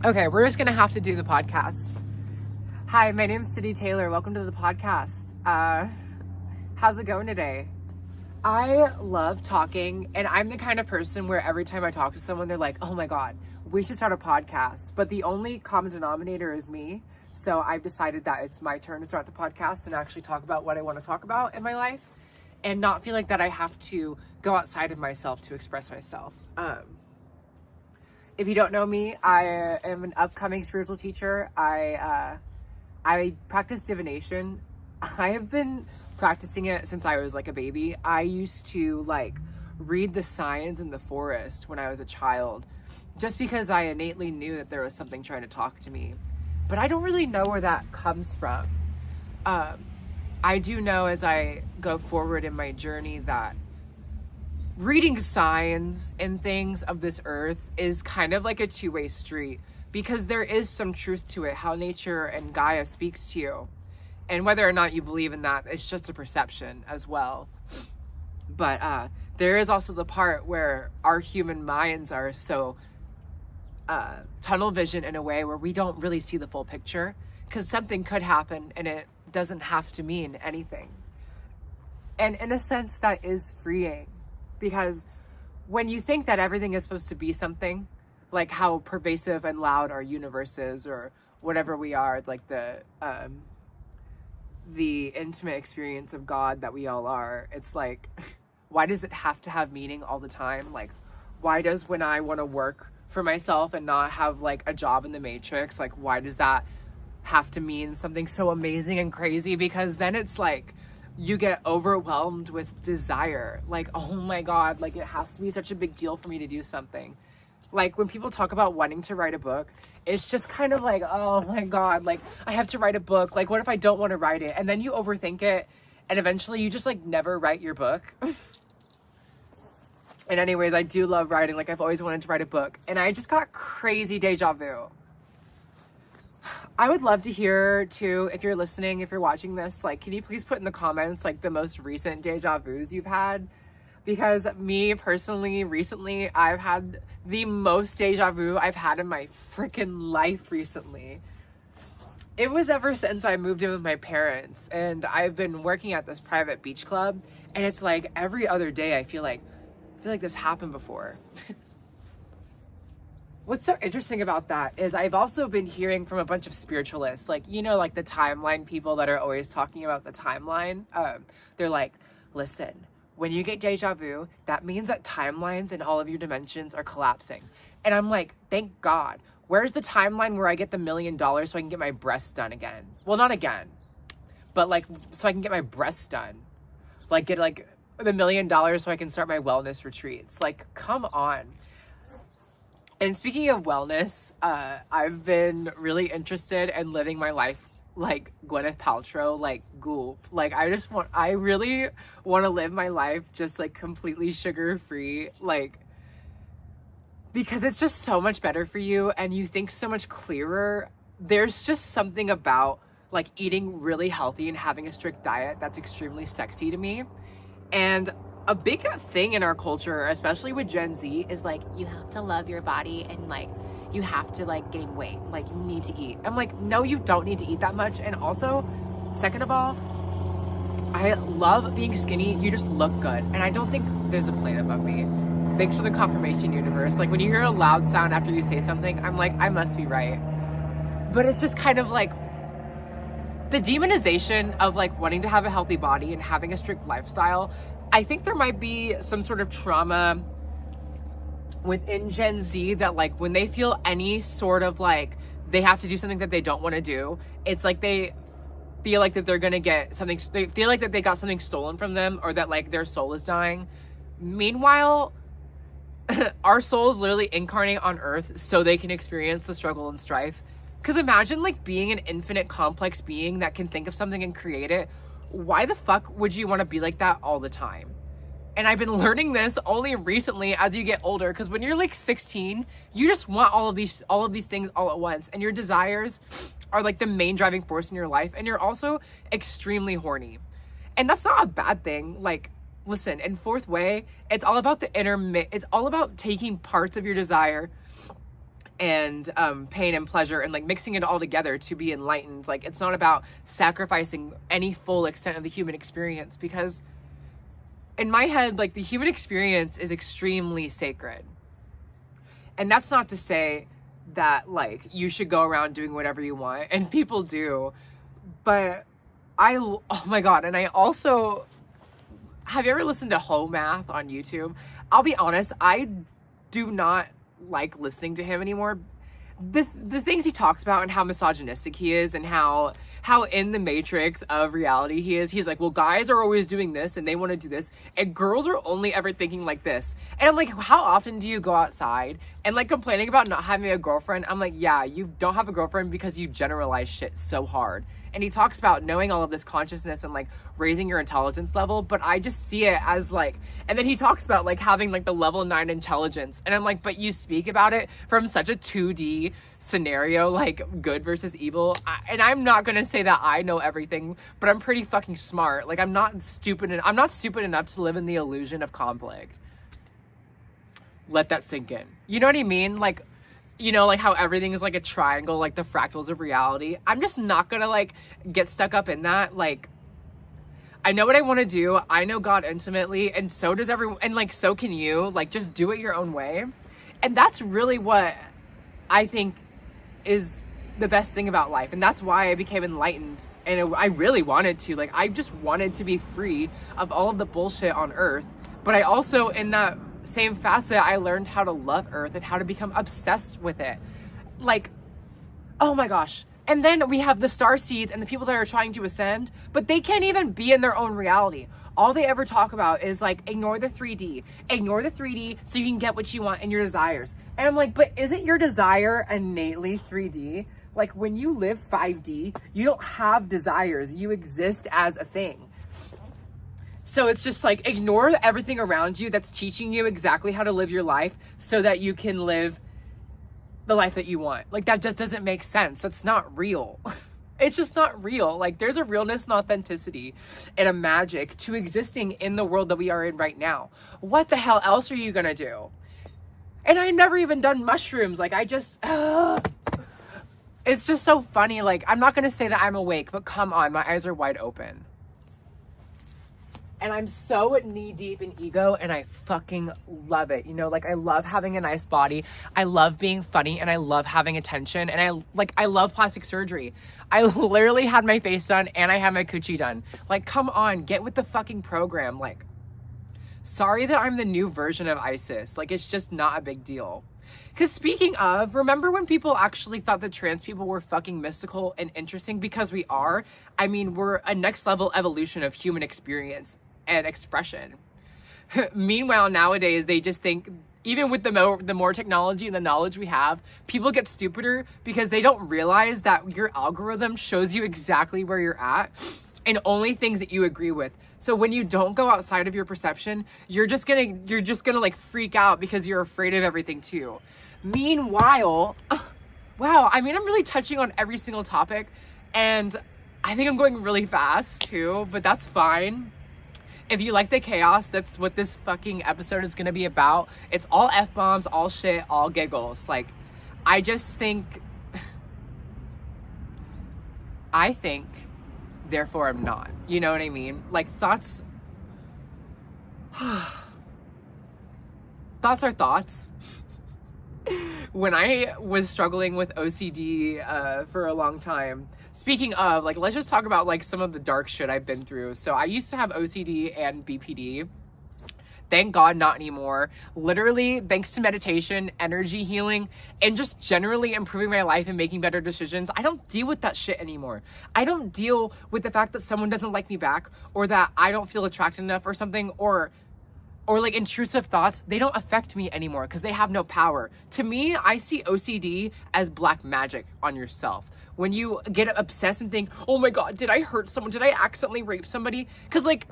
Okay, we're just gonna have to do the podcast. Hi, my name's Cindy Taylor. Welcome to the podcast. How's it going today? I love talking, and I'm the kind of person where every time I talk to someone, they're like, oh my God, we should start a podcast. But the only common denominator is me. So I've decided that it's my turn to start the podcast and actually talk about what I want to talk about in my life and not feel like that I have to go outside of myself to express myself. If you don't know me, I am an upcoming spiritual teacher. I practice divination. I have been practicing it since I was like a baby. I used to like read the signs in the forest when I was a child, just because I innately knew that there was something trying to talk to me. But I don't really know where that comes from. I do know as I go forward in my journey that reading signs and things of this earth is kind of like a two-way street, because there is some truth to it, how nature and Gaia speaks to you. And whether or not you believe in that, it's just a perception as well. But there is also the part where our human minds are so tunnel vision in a way where we don't really see the full picture, because something could happen and it doesn't have to mean anything. And in a sense, that is freeing, because when you think that everything is supposed to be something, like how pervasive and loud our universe is, or whatever we are, like the intimate experience of God that we all are, it's like, why does it have to have meaning all the time? Like, why does, when I want to work for myself and not have like a job in the Matrix, like why does that have to mean something so amazing and crazy? Because then it's like you get overwhelmed with desire. Like, oh my God, like it has to be such a big deal for me to do something. Like when people talk about wanting to write a book, it's just kind of like, oh my God, like I have to write a book. Like what if I don't want to write it? And then you overthink it and eventually you just like never write your book. And anyways, I do love writing. Like I've always wanted to write a book, and I just got crazy deja vu. I would love to hear too, if you're listening, if you're watching this, like, can you please put in the comments, like the most recent deja vus you've had? Because me personally, recently, I've had the most deja vu I've had in my freaking life recently. It was ever since I moved in with my parents, and I've been working at this private beach club, and it's like every other day I feel like this happened before. What's so interesting about that is I've also been hearing from a bunch of spiritualists, like, you know, like the timeline people that are always talking about the timeline. They're like, listen, when you get deja vu, that means that timelines in all of your dimensions are collapsing. And I'm like, thank God. Where's the timeline where I get the $1 million so I can get my breasts done again? Well, not again, but like, so I can get my breasts done. Like get like the $1 million so I can start my wellness retreats. Like, come on. And speaking of wellness, I've been really interested in living my life like Gwyneth Paltrow, like Goop. Like I really want to live my life just like completely sugar-free, like, because it's just so much better for you and you think so much clearer. There's just something about like eating really healthy and having a strict diet that's extremely sexy to me. And a big thing in our culture, especially with Gen Z, is like, you have to love your body and like, you have to like gain weight. Like you need to eat. I'm like, no, you don't need to eat that much. And also, second of all, I love being skinny. You just look good. And I don't think there's a plan above me. Thanks for the confirmation, universe. Like when you hear a loud sound after you say something, I'm like, I must be right. But it's just kind of like the demonization of like wanting to have a healthy body and having a strict lifestyle. I think there might be some sort of trauma within Gen Z that like when they feel any sort of like they have to do something that they don't want to do, it's like they feel like that they're gonna get something, they feel like that they got something stolen from them, or that like their soul is dying. Meanwhile, our souls literally incarnate on earth so they can experience the struggle and strife. Because imagine like being an infinite complex being that can think of something and create it. Why the fuck would you want to be like that all the time? And I've been learning this only recently as you get older, because when you're like 16, you just want all of these things all at once, and your desires are like the main driving force in your life, and you're also extremely horny. And that's not a bad thing. Like, listen, in Fourth Way, it's all about the it's all about taking parts of your desire and pain and pleasure, and like mixing it all together to be enlightened. Like, it's not about sacrificing any full extent of the human experience, because in my head, like, the human experience is extremely sacred. And that's not to say that like you should go around doing whatever you want, and people do, but oh my God. And I also, have you ever listened to Whole Math on YouTube? I'll be honest, I do not like listening to him anymore. The things he talks about and how misogynistic he is, and how in the matrix of reality he is. He's like, well, guys are always doing this and they want to do this, and girls are only ever thinking like this. And I'm like, how often do you go outside and like complaining about not having a girlfriend? I'm like, yeah, you don't have a girlfriend because you generalize shit so hard. And he talks about knowing all of this consciousness and like raising your intelligence level, but I just see it as like, and then he talks about like having like the level 9 intelligence, and I'm like, but you speak about it from such a 2D scenario, like good versus evil. And I'm not gonna say that I know everything, but I'm pretty fucking smart. Like, I'm not stupid enough to live in the illusion of conflict. Let that sink in. You know what I mean? Like, you know, like how everything is like a triangle, like the fractals of reality. I'm just not gonna like get stuck up in that. Like, I know what I want to do. I know God intimately, and so does everyone, and like so can you. Like, just do it your own way. And that's really what I think is the best thing about life. And that's why I became enlightened. And I really wanted to. Like, I just wanted to be free of all of the bullshit on earth. But I also, in that same facet, I learned how to love earth and how to become obsessed with it. Like, oh my gosh. And then we have the star seeds and the people that are trying to ascend, but they can't even be in their own reality. All they ever talk about is like, ignore the 3D so you can get what you want and your desires. And I'm like, but isn't your desire innately 3D? Like, when you live 5D, you don't have desires. You exist as a thing. So it's just like, ignore everything around you that's teaching you exactly how to live your life so that you can live the life that you want. Like, that just doesn't make sense. That's not real. It's just not real. Like, there's a realness and authenticity and a magic to existing in the world that we are in right now. What the hell else are you gonna do? And I never even done mushrooms. Like, I just, it's just so funny. Like, I'm not gonna say that I'm awake, but come on, my eyes are wide open. And I'm so knee deep in ego, and I fucking love it. You know, like, I love having a nice body. I love being funny, and I love having attention. And I love plastic surgery. I literally had my face done and I had my coochie done. Like, come on, get with the fucking program. Like, sorry that I'm the new version of ISIS. Like, it's just not a big deal. Because speaking of, remember when people actually thought that trans people were fucking mystical and interesting? Because we are. I mean, we're a next level evolution of human experience and expression. Meanwhile, nowadays, they just think, even with the more technology and the knowledge we have, people get stupider because they don't realize that your algorithm shows you exactly where you're at and only things that you agree with. So when you don't go outside of your perception, you're just gonna like freak out because you're afraid of everything too. Meanwhile, wow, I mean, I'm really touching on every single topic, and I think I'm going really fast too, but that's fine. If you like the chaos, that's what this fucking episode is gonna be about. It's all F-bombs, all shit, all giggles. Like, I think, therefore I'm not. You know what I mean? Like, thoughts are thoughts. When I was struggling with OCD for a long time, speaking of, like, let's just talk about like some of the dark shit I've been through. So I used to have OCD and BPD. Thank God, not anymore. Literally, thanks to meditation, energy healing, and just generally improving my life and making better decisions, I don't deal with that shit anymore. I don't deal with the fact that someone doesn't like me back, or that I don't feel attracted enough or something, or like intrusive thoughts. They don't affect me anymore because they have no power. To me, I see OCD as black magic on yourself. When you get obsessed and think, oh my God, did I hurt someone? Did I accidentally rape somebody? Because, like,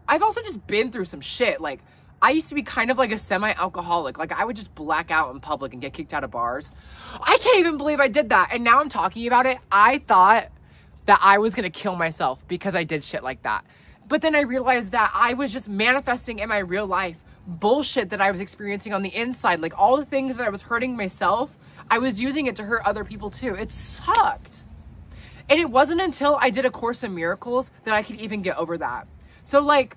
I've also just been through some shit. Like, I used to be kind of like a semi-alcoholic. Like, I would just black out in public and get kicked out of bars. I can't even believe I did that. And now I'm talking about it. I thought that I was going to kill myself because I did shit like that. But then I realized that I was just manifesting in my real life bullshit that I was experiencing on the inside. Like, all the things that I was hurting myself, I was using it to hurt other people too. It sucked. And it wasn't until I did A Course in Miracles that I could even get over that. So like,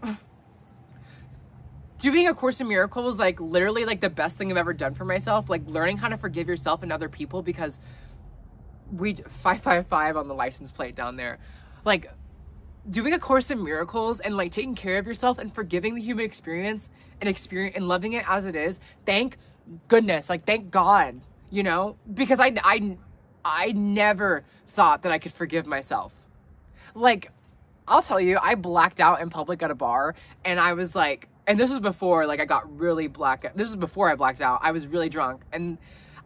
doing A Course in Miracles, like literally like the best thing I've ever done for myself, like learning how to forgive yourself and other people, because 555 on the license plate down there. Like doing A Course in Miracles and like taking care of yourself and forgiving the human experience and loving it as it is. Thank goodness, like thank God, you know, because I never thought that I could forgive myself. Like, I'll tell you, I blacked out in public at a bar, and I was like, and this was before, like, I got really this was before I blacked out. I was really drunk, and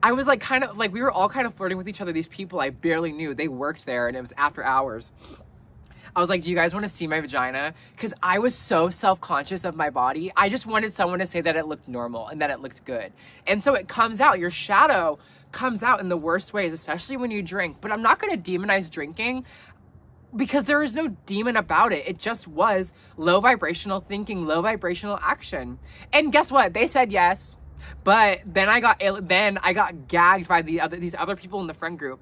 I was like, kind of, like, we were all kind of flirting with each other. These people I barely knew, they worked there, and it was after hours. I was like, do you guys want to see my vagina? Because I was so self-conscious of my body. I just wanted someone to say that it looked normal and that it looked good. And so it comes out, your shadow comes out in the worst ways, especially when you drink. But I'm not going to demonize drinking, because there is no demon about it. It just was low vibrational thinking, low vibrational action. And guess what? They said yes. But then I got gagged by these other people in the friend group.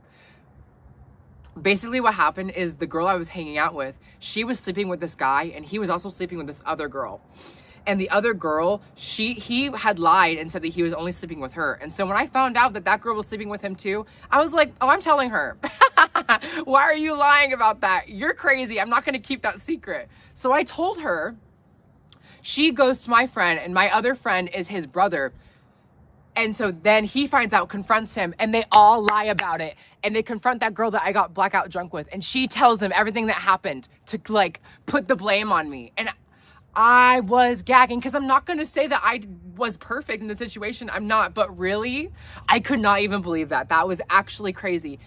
Basically what happened is the girl I was hanging out with, she was sleeping with this guy, and he was also sleeping with this other girl. And the other girl, he had lied and said that he was only sleeping with her. And so when I found out that girl was sleeping with him too, I was like, oh, I'm telling her. Why are you lying about that? You're crazy. I'm not going to keep that secret. So I told her. She goes to my friend, and my other friend is his brother. And so then he finds out, confronts him, and they all lie about it. And they confront that girl that I got blackout drunk with. And she tells them everything that happened to like put the blame on me. And I was gagging, because I'm not going to say that I was perfect in the situation. I'm not. But really, I could not even believe that. That was actually crazy.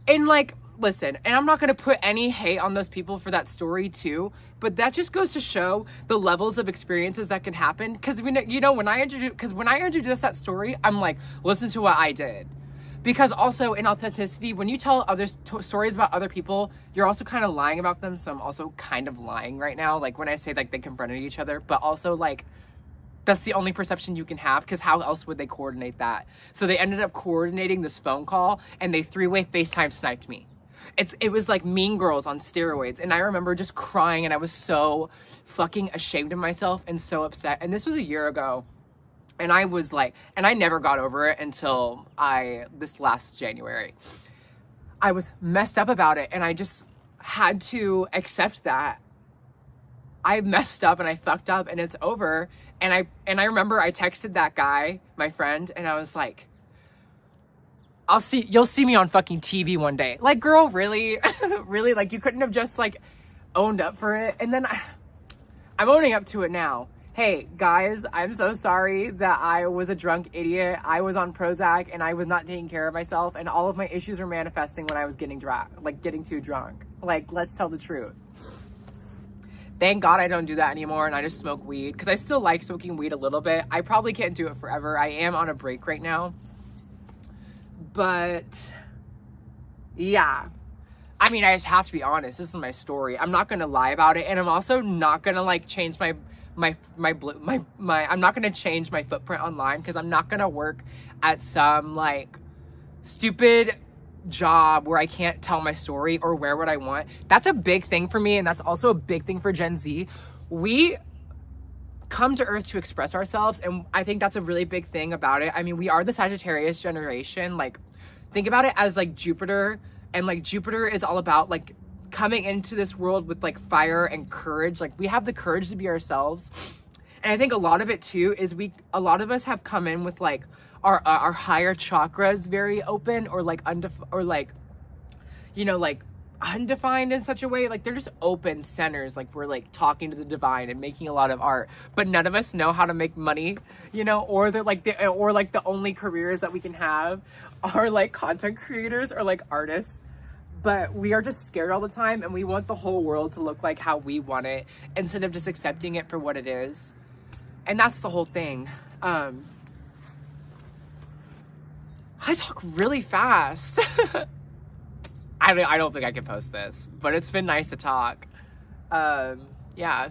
And like, listen, and I'm not going to put any hate on those people for that story too. But that just goes to show the levels of experiences that can happen. Because, you know, when I introduced that story, I'm like, listen to what I did. Because also in authenticity, when you tell stories about other people, you're also kind of lying about them. So I'm also kind of lying right now. Like when I say like they confronted each other, but also like that's the only perception you can have, because how else would they coordinate that? So they ended up coordinating this phone call, and they 3-way FaceTime sniped me. It was like Mean Girls on steroids. And I remember just crying, and I was so fucking ashamed of myself and so upset. And this was a year ago. And I was like, and I never got over it until this last January. I was messed up about it, and I just had to accept that I messed up and I fucked up, and it's over. And I remember I texted that guy, my friend, and I was like, you'll see me on fucking TV one day. Like, girl, really? Really? Like, you couldn't have just like owned up for it? And then I'm owning up to it now. Hey, guys, I'm so sorry that I was a drunk idiot. I was on Prozac, and I was not taking care of myself, and all of my issues were manifesting when I was getting too drunk. Like, let's tell the truth. Thank God I don't do that anymore, and I just smoke weed, because I still like smoking weed a little bit. I probably can't do it forever. I am on a break right now. But, yeah. I mean, I just have to be honest. This is my story. I'm not going to lie about it, and I'm also not going to, like, change I'm not going to change my footprint online, because I'm not going to work at some like stupid job where I can't tell my story or wear what I want. That's a big thing for me. And that's also a big thing for Gen Z. We come to Earth to express ourselves. And I think that's a really big thing about it. I mean, we are the Sagittarius generation. Like, think about it as like Jupiter, and like Jupiter is all about like coming into this world with like fire and courage. Like, we have the courage to be ourselves. And I think a lot of it too is a lot of us have come in with like our higher chakras very open, or like undefined in such a way. Like, they're just open centers. Like, we're like talking to the divine and making a lot of art, but none of us know how to make money, you know, or the only careers that we can have are like content creators or like artists. But we are just scared all the time, and we want the whole world to look like how we want it, instead of just accepting it for what it is. And that's the whole thing. I talk really fast. I don't think I can post this, but it's been nice to talk. Yeah.